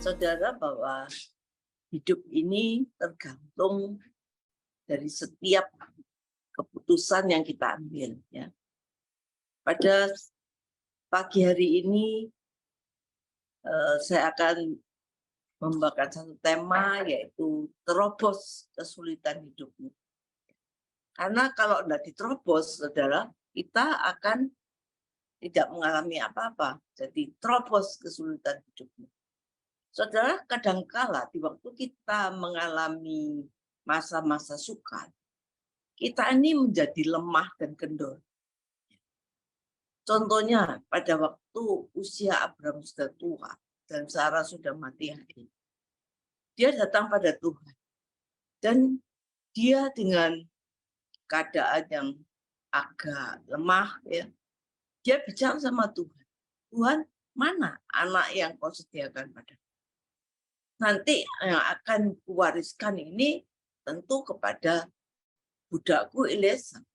saudara bahwa hidup ini tergantung dari setiap keputusan yang kita ambil. Ya. Pada pagi hari ini saya akan membawakan satu tema, yaitu terobos kesulitan hidupmu. Karena kalau tidak diterobos, saudara, kita akan tidak mengalami apa-apa. Jadi terobos kesulitan hidupmu. Saudara, kadangkala di waktu kita mengalami masa-masa sukar, kita ini menjadi lemah dan kendor. Contohnya pada waktu usia Abraham sudah tua dan Sarah sudah mati hari, dia datang pada Tuhan dan dia dengan keadaan yang agak lemah, ya, dia bicara sama Tuhan, Tuhan, mana anak yang kau sediakan padaku? Nanti yang akan kuwariskan ini tentu kepada budakku Eliezer.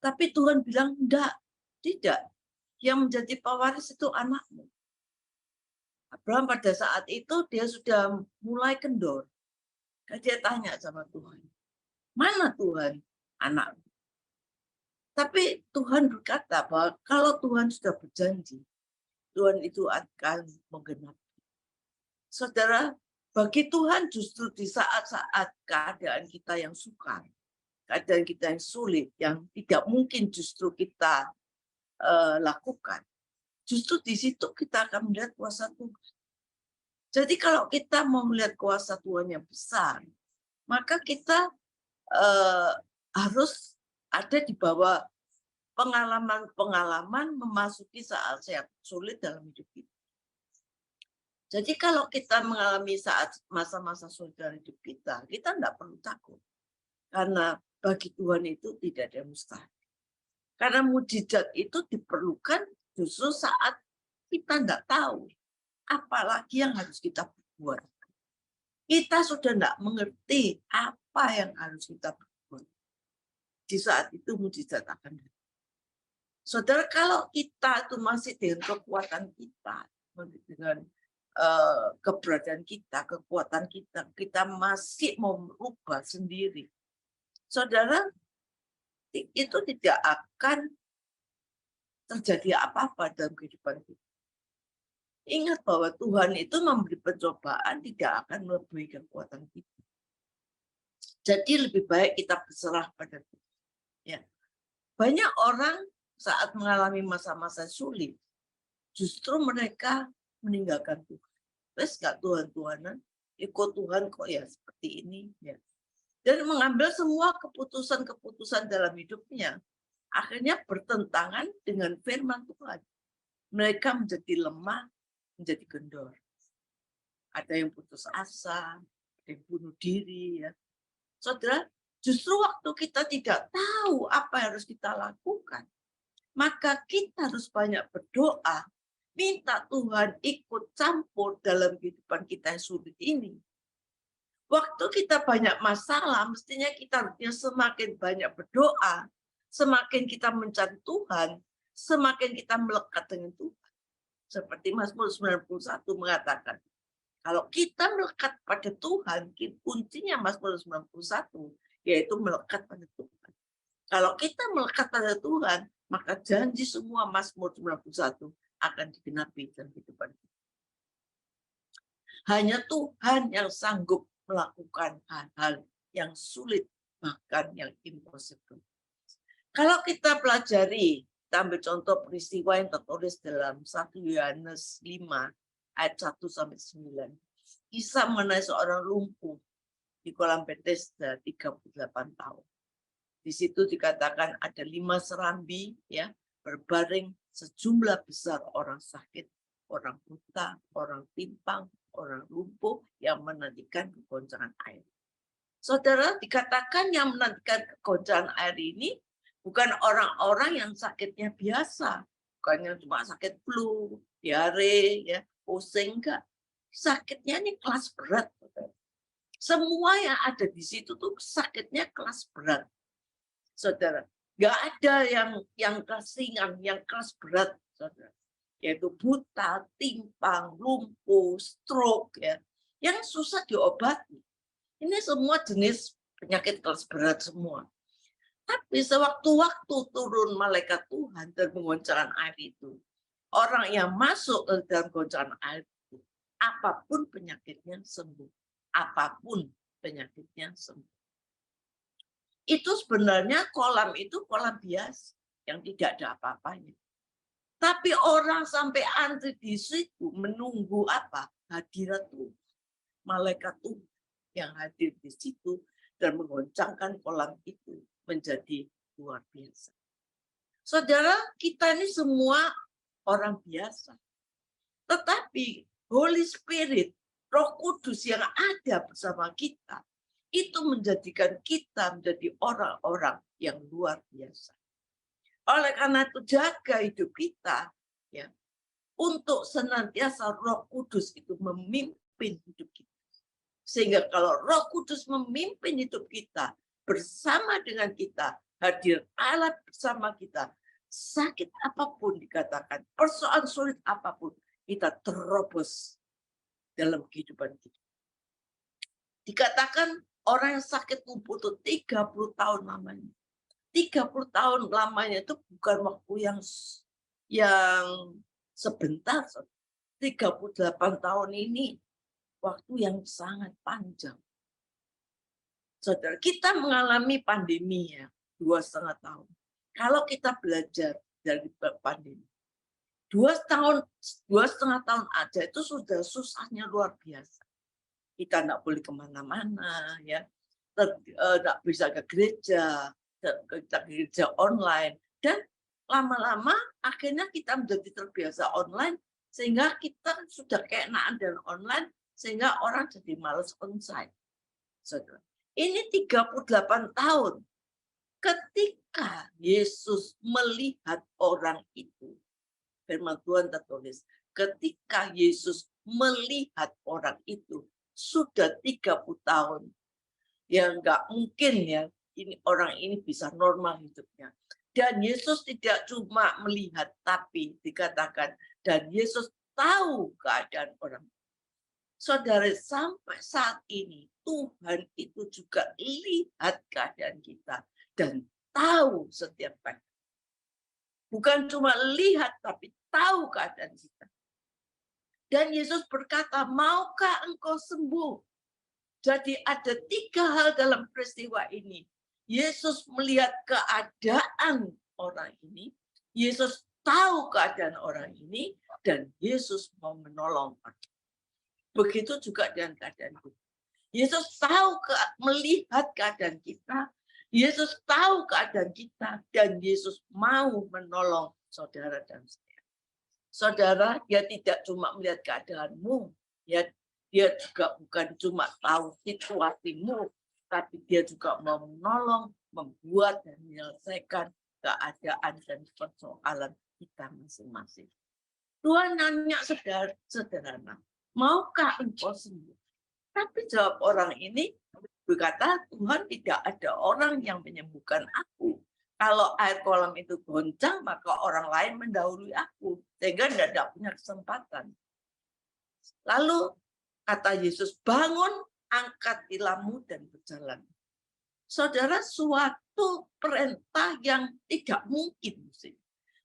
Tapi Tuhan bilang, tidak. Yang menjadi pewaris itu anakmu. Abraham pada saat itu dia sudah mulai kendor. Dia tanya sama Tuhan, mana Tuhan anakmu? Tapi Tuhan berkata bahwa kalau Tuhan sudah berjanji, Tuhan itu akan menggenapi. Saudara, bagi Tuhan justru di saat-saat keadaan kita yang sukar, keadaan kita yang sulit, yang tidak mungkin justru kita lakukan, justru di situ kita akan melihat kuasa Tuhan. Jadi kalau kita mau melihat kuasa Tuhan yang besar, maka kita harus ada di bawah pengalaman-pengalaman memasuki saat yang sulit dalam hidup kita. Jadi kalau kita mengalami saat masa-masa sulit dalam hidup kita tidak perlu takut. Karena bagi Tuhan itu tidak ada mustahil. Karena mujizat itu diperlukan justru saat kita tidak tahu apalagi yang harus kita perbuat. Kita sudah tidak mengerti apa yang harus kita perbuat. Di saat itu mujizat akan datang. Saudara, kalau kita itu masih dengan kekuatan kita, dengan keberadaan kita, kekuatan kita, kita masih mau merubah sendiri. Saudara, itu tidak akan terjadi apa-apa dalam kehidupan kita. Ingat bahwa Tuhan itu memberi pencobaan tidak akan melebihi kekuatan kita. Jadi lebih baik kita berserah pada Tuhan. Ya. Banyak orang saat mengalami masa-masa sulit, justru mereka meninggalkan Tuhan. Terus gak Tuhan-Tuhanan, ikut Tuhan kok ya seperti ini. Ya. Dan mengambil semua keputusan-keputusan dalam hidupnya, akhirnya bertentangan dengan firman Tuhan. Mereka menjadi lemah, menjadi kendor. Ada yang putus asa, ada yang bunuh diri. Ya. Saudara, justru waktu kita tidak tahu apa yang harus kita lakukan, maka kita harus banyak berdoa, minta Tuhan ikut campur dalam kehidupan kita yang sulit ini. Waktu kita banyak masalah, mestinya kita harusnya semakin banyak berdoa, semakin kita mencari Tuhan, semakin kita melekat dengan Tuhan. Seperti Mazmur 91 mengatakan, kalau kita melekat pada Tuhan, kuncinya Mazmur 91, yaitu melekat pada Tuhan. Kalau kita melekat pada Tuhan, maka janji semua Mazmur 91 akan digenapi dalam kehidupan kita. Hanya Tuhan yang sanggup melakukan hal-hal yang sulit, bahkan yang impossible. Kalau kita pelajari, kita ambil contoh peristiwa yang tertulis dalam 1 Yohanes 5 ayat 1-9. Kisah mengenai seorang lumpuh di kolam Bethesda 38 tahun. Di situ dikatakan ada 5 serambi, ya, berbaring sejumlah besar orang sakit, orang buta, orang timpang, orang lumpuh yang menantikan kegoncangan air. Saudara, dikatakan yang menantikan kegoncangan air ini bukan orang-orang yang sakitnya biasa, bukan yang cuma sakit flu, diare, ya, pusing, enggak. Sakitnya ini kelas berat. Saudara. Semua yang ada di situ tuh sakitnya kelas berat. Saudara, enggak ada yang kelas ringan, yang kelas berat, saudara. yaitu buta, timpang, lumpuh, stroke, ya, yang susah diobati. Ini semua jenis penyakit kelas berat semua. Tapi sewaktu-waktu turun malaikat Tuhan dan menggoncangkan air itu, orang yang masuk ke dalam goncangan air itu, apapun penyakitnya sembuh. Apapun penyakitnya sembuh. Itu sebenarnya kolam itu kolam biasa yang tidak ada apa-apanya. Tapi orang sampai antri di situ menunggu apa? Hadirat Tuhan. Malaikat Tuhan yang hadir di situ dan menggoncangkan kolam itu menjadi luar biasa. Saudara, kita ini semua orang biasa. Tetapi Holy Spirit, Roh Kudus yang ada bersama kita, itu menjadikan kita menjadi orang-orang yang luar biasa. Oleh karena itu jaga hidup kita, ya, untuk senantiasa Roh Kudus itu memimpin hidup kita. Sehingga kalau Roh Kudus memimpin hidup kita, bersama dengan kita, hadir Allah bersama kita, sakit apapun dikatakan, persoalan sulit apapun, kita terobos dalam kehidupan kita. Dikatakan orang yang sakit lumpuh itu 30 tahun lamanya. 30 tahun lamanya itu bukan waktu yang sebentar. 38 tahun ini waktu yang sangat panjang. Saudara, kita mengalami pandemi ya, 2,5 tahun. Kalau kita belajar dari pandemi, 2,5 tahun aja itu sudah susahnya luar biasa. Kita nggak boleh kemana-mana, ya, nggak bisa ke gereja, kita gereja online, dan lama-lama akhirnya kita menjadi terbiasa online, sehingga kita sudah keenaan dan online, sehingga orang jadi malas onsite. Saudara, ini 38 tahun. Ketika Yesus melihat orang itu, firman Tuhan tertulis, ketika Yesus melihat orang itu, sudah 30 tahun, ya nggak mungkin ya ini orang ini bisa normal hidupnya. Dan Yesus tidak cuma melihat, tapi dikatakan dan Yesus tahu keadaan orang. Saudara, sampai saat ini Tuhan itu juga lihat keadaan kita dan tahu setiap keadaan. Bukan cuma lihat, tapi tahu keadaan kita. Dan Yesus berkata, maukah engkau sembuh? Jadi ada 3 hal dalam peristiwa ini. Yesus melihat keadaan orang ini, Yesus tahu keadaan orang ini, dan Yesus mau menolong. Begitu juga dengan keadaan kita. Yesus tahu melihat keadaan kita, Yesus tahu keadaan kita, dan Yesus mau menolong saudara dan saya. Saudara, dia tidak cuma melihat keadaanmu, ya, dia juga bukan cuma tahu situasimu, tapi dia juga mau menolong, membuat dan menyelesaikan keadaan dan persoalan kita masing-masing. Tuhan nanya sederhana, maukah engkau sembuh? Tapi jawab orang ini berkata, Tuhan, tidak ada orang yang menyembuhkan aku. Kalau air kolam itu goncang, maka orang lain mendahului aku. Sehingga tidak punya kesempatan. Lalu kata Yesus, bangun, angkat tilammu dan berjalan. Saudara, suatu perintah yang tidak mungkin.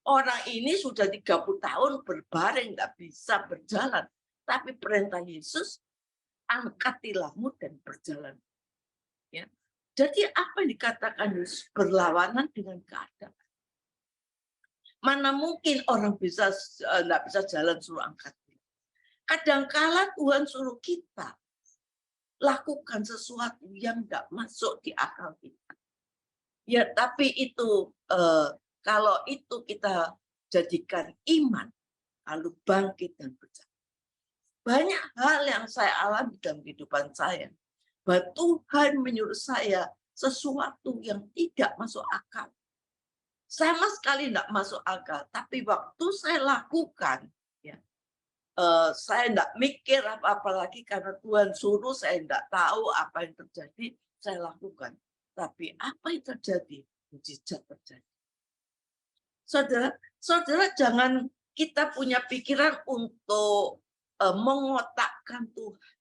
Orang ini sudah 30 tahun berbaring, tidak bisa berjalan. Tapi perintah Yesus, angkat tilammu dan berjalan. Ya. Jadi apa yang dikatakan Yesus? Berlawanan dengan keadaan. Mana mungkin orang tidak bisa jalan suruh angkat. Kadangkala Tuhan suruh kita lakukan sesuatu yang tidak masuk di akal kita. Ya, tapi itu kalau itu kita jadikan iman, lalu bangkit dan berjalan. Banyak hal yang saya alami dalam kehidupan saya. Bahwa Tuhan menyuruh saya sesuatu yang tidak masuk akal. Sama sekali tidak masuk akal. Tapi waktu saya lakukan, ya, saya tidak mikir apa-apa lagi karena Tuhan suruh, saya tidak tahu apa yang terjadi, saya lakukan. Tapi apa yang terjadi? Mujizat terjadi. Saudara, jangan kita punya pikiran untuk mengotakkan Tuhan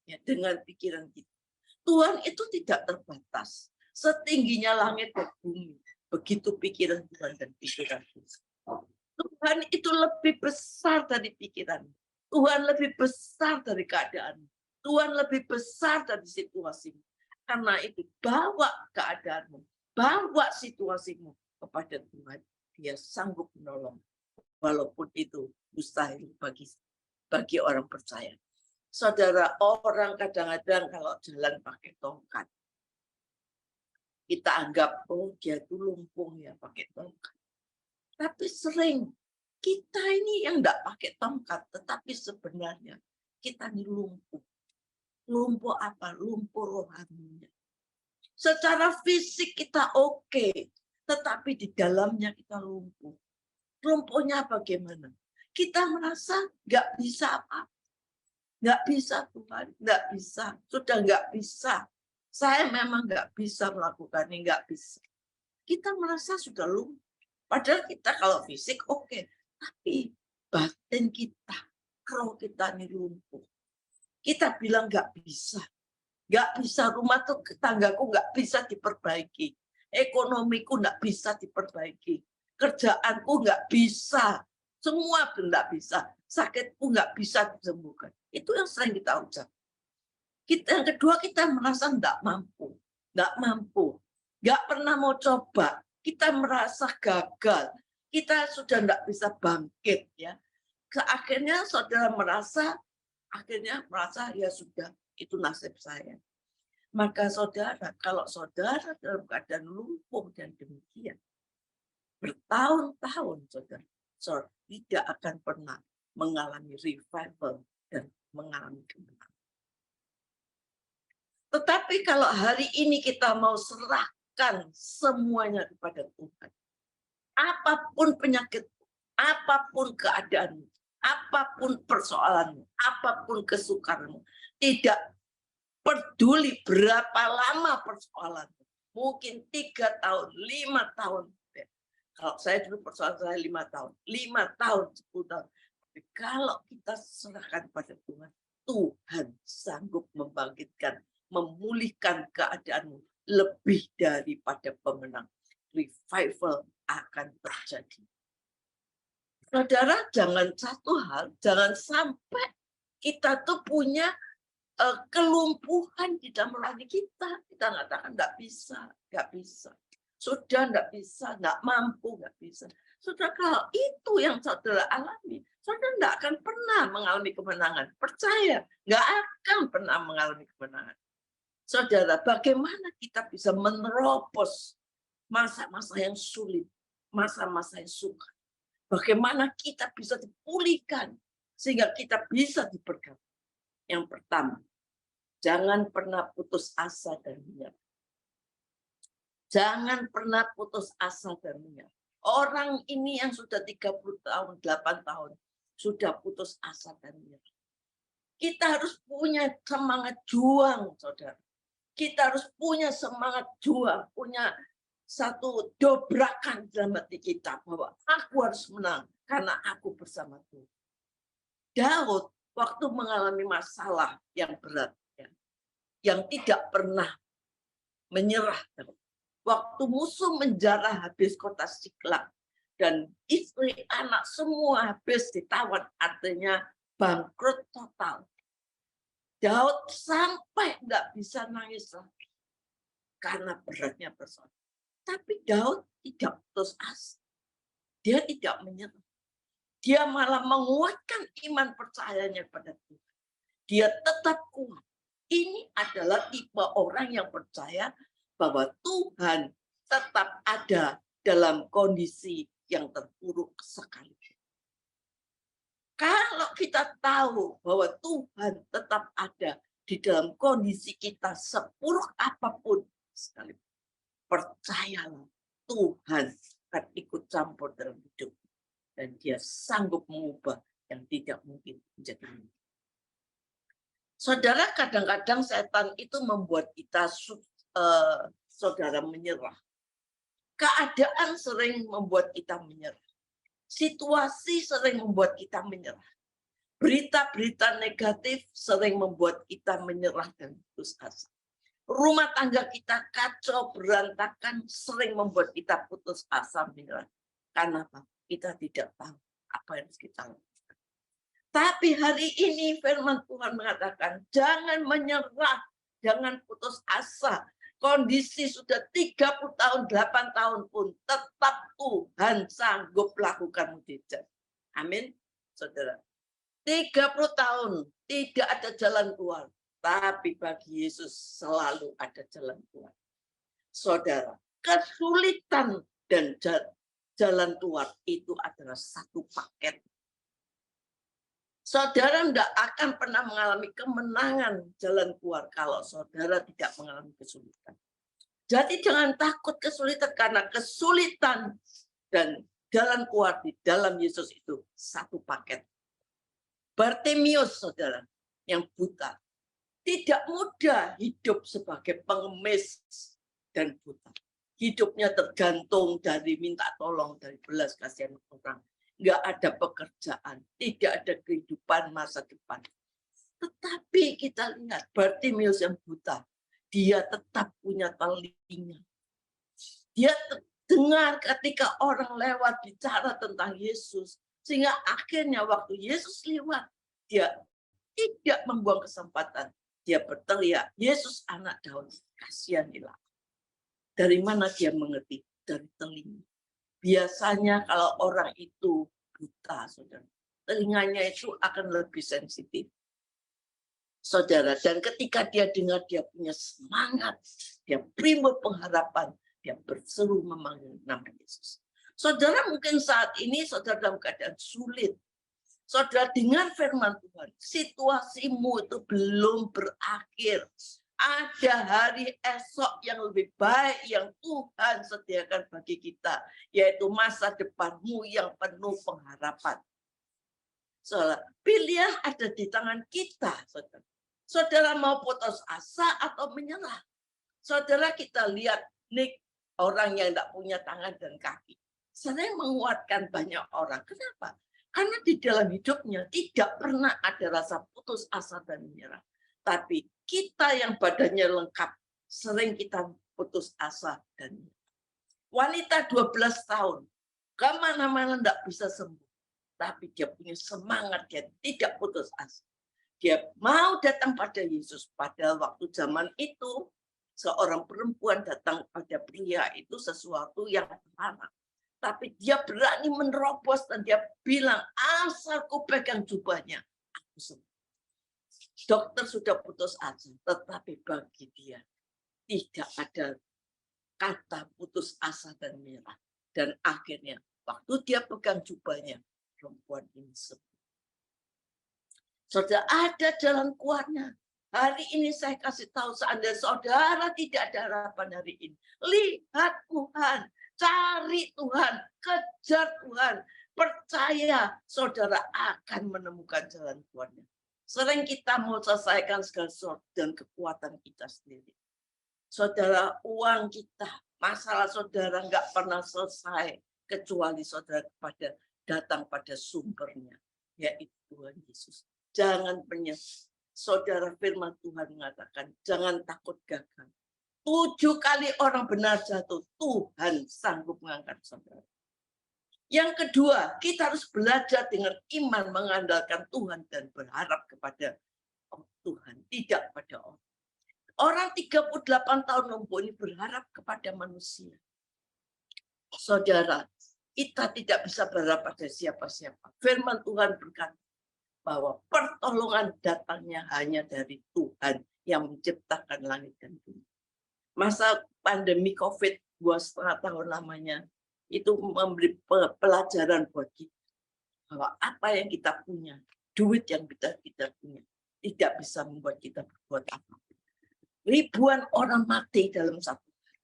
ya, dengan pikiran kita. Tuhan itu tidak terbatas. Setingginya langit dan bumi. Begitu pikiran Tuhan dan pikiran kita. Tuhan itu lebih besar dari pikiran. Tuhan lebih besar dari keadaan. Tuhan lebih besar dari situasimu. Karena itu bawa keadaanmu, bawa situasimu kepada Tuhan. Dia sanggup menolong. Walaupun itu mustahil bagi orang percaya. Saudara, orang kadang-kadang kalau jalan pakai tongkat, kita anggap, oh dia itu lumpuh ya pakai tongkat. Tapi sering kita ini yang enggak pakai tongkat, tetapi sebenarnya kita ini lumpuh. Lumpuh apa? Lumpuh rohaninya. Secara fisik kita oke, tetapi di dalamnya kita lumpuh. Lumpuhnya bagaimana? Kita merasa nggak bisa apa, nggak bisa Tuhan, nggak bisa, sudah nggak bisa. Saya memang nggak bisa melakukan ini, nggak bisa. Kita merasa sudah lumpuh. Padahal kita kalau fisik oke, tapi batin kita, roh kita ini lumpuh. Kita bilang nggak bisa rumah tuh tanggaku nggak bisa diperbaiki, ekonomiku nggak bisa diperbaiki. Kerjaanku nggak bisa, semua nggak bisa, sakitku nggak bisa disembuhkan. Itu yang sering kita ucap. Yang kedua kita merasa nggak mampu, nggak pernah mau coba. Kita merasa gagal, kita sudah nggak bisa bangkit ya. Akhirnya saudara merasa, ya sudah itu nasib saya. Maka saudara, kalau saudara dalam keadaan lumpuh dan demikian, bertahun-tahun saudara tidak akan pernah mengalami revival dan mengalami kemenangan. Tetapi kalau hari ini kita mau serahkan semuanya kepada Tuhan, apapun penyakit, apapun keadaanmu, apapun persoalanmu, apapun kesukaranmu, tidak peduli berapa lama persoalanmu, mungkin 3 tahun, 5 tahun. Kalau saya dulu persoalan saya 5 tahun, 10 tahun. Tapi kalau kita serahkan pada Tuhan, Tuhan sanggup membangkitkan, memulihkan keadaanmu lebih daripada pemenang. Revival akan terjadi. Saudara, jangan sampai kita tuh punya kelumpuhan di dalam rohani kita. Kita mengatakan nggak bisa. Sudah nggak bisa, nggak mampu, nggak bisa. Saudara, kalau itu yang saudara alami, saudara nggak akan pernah mengalami kemenangan. Percaya, nggak akan pernah mengalami kemenangan. Saudara, bagaimana kita bisa menerobos masa-masa yang sulit, masa-masa yang sukar? Bagaimana kita bisa dipulihkan sehingga kita bisa diberkati? Yang pertama, jangan pernah putus asa dan menyerah. Jangan pernah putus asa dan menyerah. Orang ini yang sudah 30 tahun, 8 tahun, sudah putus asa dan menyerah. Kita harus punya semangat juang, saudara. Kita harus punya semangat juang, punya satu dobrakan dalam hati kita bahwa aku harus menang karena aku bersama Tuhan. Daud waktu mengalami masalah yang berat, yang tidak pernah menyerah. Waktu musuh menjarah habis kota Siklag dan istri anak semua habis ditawan, artinya bangkrut total. Daud sampai nggak bisa nangis lagi karena beratnya persoalan. Tapi Daud tidak putus asa. Dia tidak menyerah. Dia malah menguatkan iman percayanya pada Tuhan. Dia tetap kuat. Ini adalah tipe orang yang percaya bahwa Tuhan tetap ada dalam kondisi yang terpuruk sekalipun. Kalau kita tahu bahwa Tuhan tetap ada di dalam kondisi kita sepuruk apapun sekalipun, percayalah Tuhan akan ikut campur dalam hidup dan dia sanggup mengubah yang tidak mungkin menjadi mungkin. Saudara, kadang-kadang setan itu membuat kita saudara menyerah. Keadaan sering membuat kita menyerah. Situasi sering membuat kita menyerah. Berita-berita negatif sering membuat kita menyerah dan putus asa. Rumah tangga kita kacau, berantakan, sering membuat kita putus asa, menyerah. Karena apa? Kita tidak tahu apa yang harus kita lakukan. Tapi hari ini firman Tuhan mengatakan, jangan menyerah, jangan putus asa. Kondisi sudah 30 tahun, 8 tahun pun tetap Tuhan sanggup lakukan mujizat. Amin, saudara. 30 tahun tidak ada jalan keluar, tapi bagi Yesus selalu ada jalan keluar. Saudara, kesulitan dan jalan keluar itu adalah satu paket. Saudara tidak akan pernah mengalami kemenangan jalan keluar kalau saudara tidak mengalami kesulitan. Jadi jangan takut kesulitan, karena kesulitan dan jalan keluar di dalam Yesus itu satu paket. Bartimeus, saudara, yang buta, tidak mudah hidup sebagai pengemis dan buta. Hidupnya tergantung dari minta tolong, dari belas kasihan orang. Nggak ada pekerjaan, tidak ada kehidupan masa depan. Tetapi kita lihat Bartimeus yang buta, dia tetap punya telinga. Dia dengar ketika orang lewat bicara tentang Yesus. Sehingga akhirnya waktu Yesus lewat, dia tidak membuang kesempatan. Dia berteriak, Yesus anak Daud, kasihanilah. Dari mana dia mengerti? Dari telinga. Biasanya kalau orang itu buta, saudara, telinganya itu akan lebih sensitif. Saudara, dan ketika dia dengar, dia punya semangat, dia timbul pengharapan, dia berseru memanggil nama Yesus. Saudara, mungkin saat ini saudara dalam keadaan sulit. Saudara dengar firman Tuhan, situasimu itu belum berakhir. Ada hari esok yang lebih baik yang Tuhan sediakan bagi kita, yaitu masa depanmu yang penuh pengharapan. Saudara, pilihan ada di tangan kita, saudara. Saudara mau putus asa atau menyerah? Saudara, kita lihat Nick, orang yang tidak punya tangan dan kaki, sering menguatkan banyak orang. Kenapa? Karena di dalam hidupnya tidak pernah ada rasa putus asa dan menyerah. Tapi kita yang badannya lengkap, sering kita putus asa dan menyerah. Wanita 12 tahun, kemana-mana tidak bisa sembuh. Tapi dia punya semangat, dia tidak putus asa. Dia mau datang pada Yesus. Padahal waktu zaman itu, seorang perempuan datang pada pria itu sesuatu yang larang. Tapi dia berani menerobos dan dia bilang, asal ku pegang jubahnya, aku sembuh. Dokter sudah putus asa, tetapi bagi dia tidak ada kata putus asa dan menyerah. Dan akhirnya, waktu dia pegang jubahnya, perempuan ini sembuh. Saudara, ada jalan keluarnya. Hari ini saya kasih tahu, seandainya saudara tidak ada harapan hari ini, lihat Tuhan, cari Tuhan, kejar Tuhan, percaya saudara akan menemukan jalan keluarnya. Sering kita mau selesaikan segala sesuatu dan kekuatan kita sendiri. Saudara, uang kita, masalah saudara nggak pernah selesai kecuali saudara datang pada sumbernya, yaitu Tuhan Yesus. Jangan menyerah. Saudara, firman Tuhan mengatakan, jangan takut gagal. 7 kali orang benar jatuh, Tuhan sanggup mengangkat saudara. Yang kedua, kita harus belajar dengan iman, mengandalkan Tuhan dan berharap kepada Tuhan, tidak pada orang. Orang 38 tahun lumpuh ini berharap kepada manusia. Saudara, kita tidak bisa berharap pada siapa-siapa. Firman Tuhan berkata bahwa pertolongan datangnya hanya dari Tuhan yang menciptakan langit dan bumi. Masa pandemi COVID 2,5 tahun lamanya itu memberi pelajaran buat kita bahwa apa yang kita punya, duit yang kita punya, tidak bisa membuat kita berbuat apa-apa. Ribuan orang mati dalam satu hari.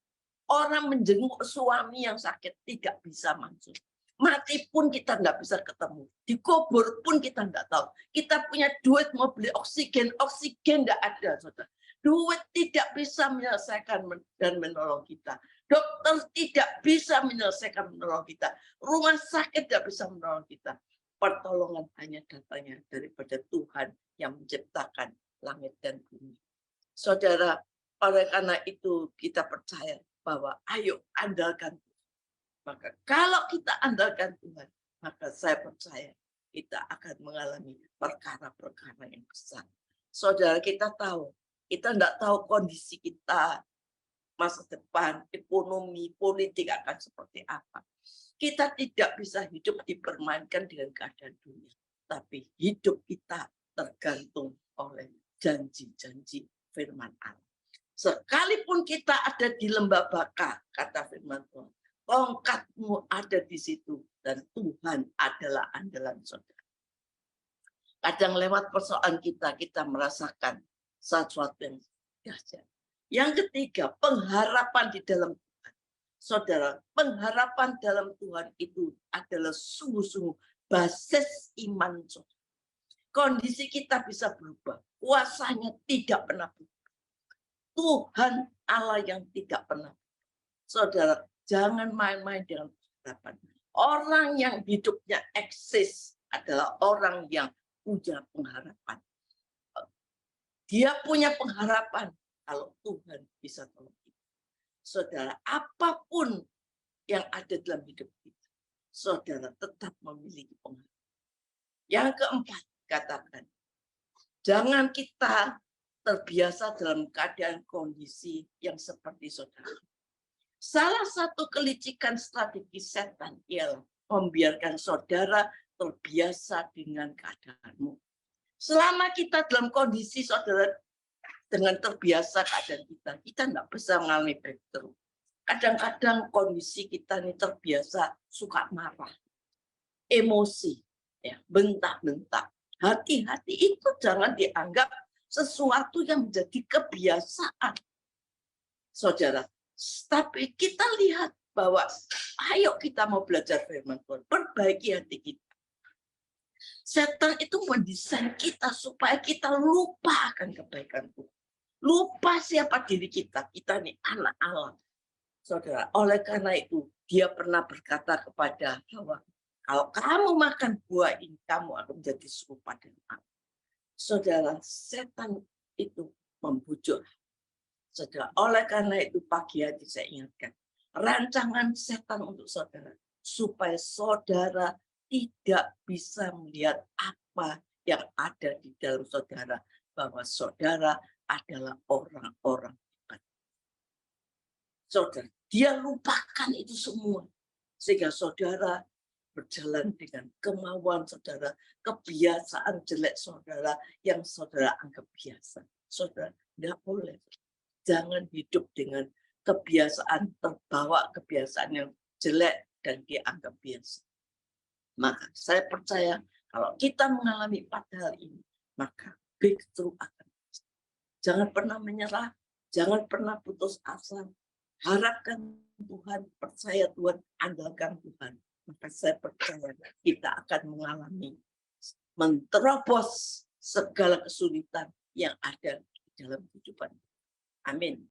Orang menjenguk suami yang sakit tidak bisa masuk. Mati pun kita nggak bisa ketemu. Dikubur pun kita nggak tahu. Kita punya duit mau beli oksigen nggak ada, saudara. Duit tidak bisa menyelesaikan dan menolong kita. Dokter tidak bisa menyelesaikan menolong kita. Rumah sakit tidak bisa menolong kita. Pertolongan hanya datangnya daripada Tuhan yang menciptakan langit dan bumi. Saudara, oleh karena itu kita percaya bahwa ayo andalkan Tuhan. Maka kalau kita andalkan Tuhan, maka saya percaya kita akan mengalami perkara-perkara yang besar. Saudara, kita tahu, kita tidak tahu kondisi kita, masa depan, ekonomi, politik akan seperti apa. Kita tidak bisa hidup dipermainkan dengan keadaan dunia. Tapi hidup kita tergantung oleh janji-janji firman Allah. Sekalipun kita ada di lembah baka, kata firman Tuhan, tongkatmu ada di situ dan Tuhan adalah andalan saudara. Kadang lewat persoalan kita merasakan sesuatu yang dahsyat. Yang ketiga, pengharapan di dalam Tuhan. Saudara, pengharapan dalam Tuhan itu adalah sungguh-sungguh basis iman saudara. Kondisi kita bisa berubah. Kuasanya tidak pernah berubah. Tuhan Allah yang tidak pernah berubah. Saudara, jangan main-main dengan pengharapan. Orang yang hidupnya eksis adalah orang yang punya pengharapan. Dia punya pengharapan. Kalau Tuhan bisa tolong kita. Saudara, apapun yang ada dalam hidup kita, saudara tetap memiliki pengharapan. Yang keempat, katakan, jangan kita terbiasa dalam keadaan kondisi yang seperti saudara. Salah satu kelicikan strategi setan ialah membiarkan saudara terbiasa dengan keadaanmu. Selama kita dalam kondisi saudara dengan terbiasa keadaan kita tidak bisa mengalami breakthrough. Kadang-kadang kondisi kita ini terbiasa suka marah, emosi, ya, bentak-bentak. Hati-hati itu jangan dianggap sesuatu yang menjadi kebiasaan. Saudara, tapi kita lihat bahwa ayo kita mau belajar firman Tuhan, perbaiki hati kita. Setan itu mendesain kita supaya kita lupa akan kebaikan Tuhan. Lupa siapa diri kita. Kita ini anak Allah. Saudara, oleh karena itu, dia pernah berkata kepada Hawa, kalau kamu makan buah ini, kamu akan menjadi serupa dengan aku. Saudara, setan itu membujuk. Saudara, oleh karena itu pagi hari saya ingatkan, rancangan setan untuk saudara, supaya saudara tidak bisa melihat apa yang ada di dalam saudara, bahwa saudara adalah orang-orang hebat. Saudara, dia lupakan itu semua. Sehingga saudara berjalan dengan kemauan saudara, kebiasaan jelek saudara yang saudara anggap biasa. Saudara, tidak boleh. Jangan hidup dengan kebiasaan terbawa kebiasaan yang jelek dan dianggap biasa. Maka saya percaya kalau kita mengalami 4 hal ini, maka breakthrough akan. Jangan pernah menyerah, jangan pernah putus asa. Harapkan Tuhan, percaya Tuhan, andalkan Tuhan. Maka saya percaya kita akan mengalami, menerobos segala kesulitan yang ada di dalam kehidupan. Amin.